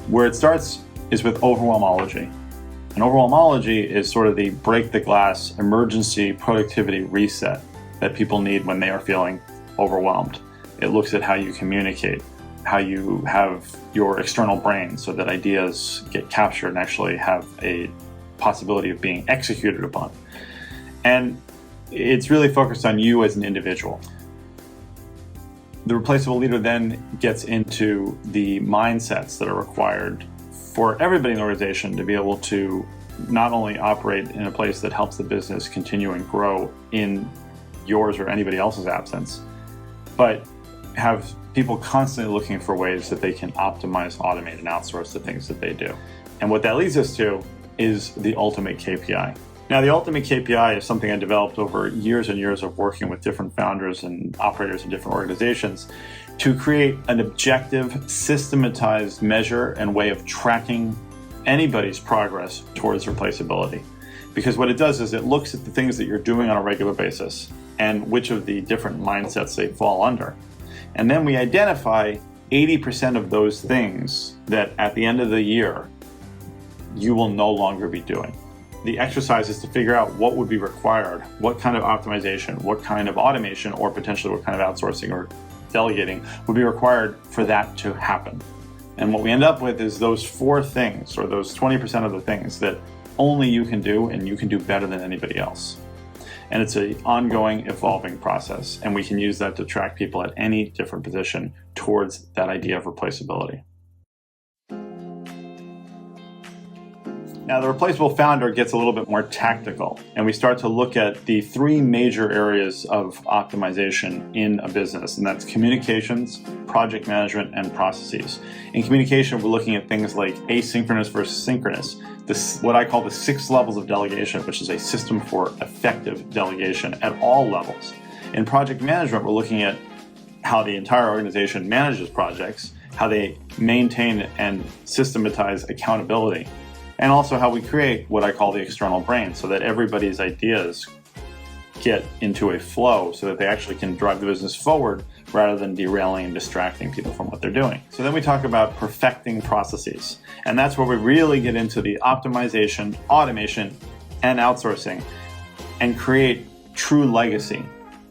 Where it starts is with overwhelmology. And overwhelmology is sort of the break the glass emergency productivity reset that people need when they are feeling overwhelmed. It looks at how you communicate, how you have your external brain so that ideas get captured and actually have a possibility of being executed upon. And it's really focused on you as an individual. The replaceable leader then gets into the mindsets that are required for everybody in the organization to be able to not only operate in a place that helps the business continue and grow in yours or anybody else's absence, but have people constantly looking for ways that they can optimize, automate, and outsource the things that they do. And what that leads us to is the ultimate KPI. Now, the ultimate KPI is something I developed over years and years of working with different founders and operators in different organizations to create an objective, systematized measure and way of tracking anybody's progress towards replaceability. Because what it does is it looks at the things that you're doing on a regular basis and which of the different mindsets they fall under. And then we identify 80% of those things that at the end of the year, you will no longer be doing. The exercise is to figure out what would be required, what kind of optimization, what kind of automation, or potentially what kind of outsourcing or delegating would be required for that to happen. And what we end up with is those 4 things, or those 20% of the things that only you can do and you can do better than anybody else. And it's an ongoing, evolving process. And we can use that to track people at any different position towards that idea of replaceability. Now, the replaceable founder gets a little bit more tactical, and we start to look at the 3 major areas of optimization in a business, and that's communications, project management, and processes. In communication, we're looking at things like asynchronous versus synchronous, what I call the 6 levels of delegation, which is a system for effective delegation at all levels. In project management, we're looking at how the entire organization manages projects, how they maintain and systematize accountability, and also how we create what I call the external brain so that everybody's ideas get into a flow so that they actually can drive the business forward rather than derailing and distracting people from what they're doing. So then we talk about perfecting processes. And that's where we really get into the optimization, automation, and outsourcing and create true legacy.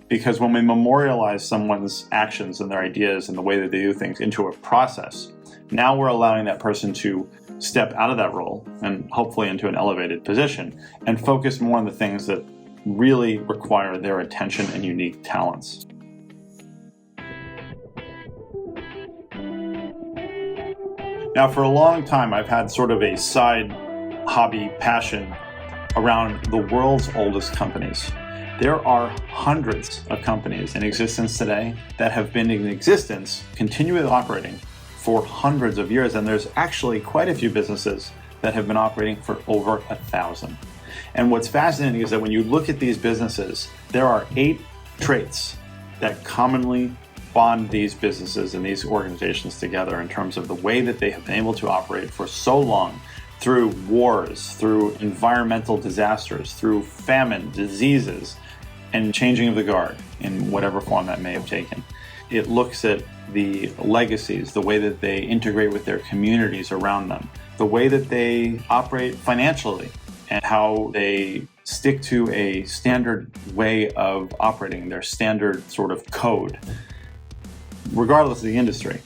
Because when we memorialize someone's actions and their ideas and the way that they do things into a process, now we're allowing that person to step out of that role and hopefully into an elevated position and focus more on the things that really require their attention and unique talents. Now, for a long time, I've had sort of a side hobby passion around the world's oldest companies. There are hundreds of companies in existence today that have been in existence, continually operating for hundreds of years, and there's actually quite a few businesses that have been operating for over 1,000. And what's fascinating is that when you look at these businesses, there are 8 traits that commonly bond these businesses and these organizations together in terms of the way that they have been able to operate for so long through wars, through environmental disasters, through famine, diseases, and changing of the guard in whatever form that may have taken. It looks at the legacies, the way that they integrate with their communities around them, the way that they operate financially, and how they stick to a standard way of operating, their standard sort of code, regardless of the industry.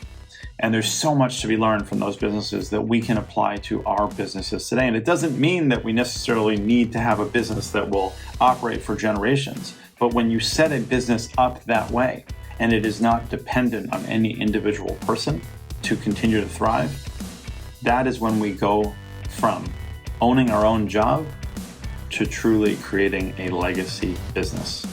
And there's so much to be learned from those businesses that we can apply to our businesses today. And it doesn't mean that we necessarily need to have a business that will operate for generations. But when you set a business up that way, and it is not dependent on any individual person to continue to thrive, that is when we go from owning our own job to truly creating a legacy business.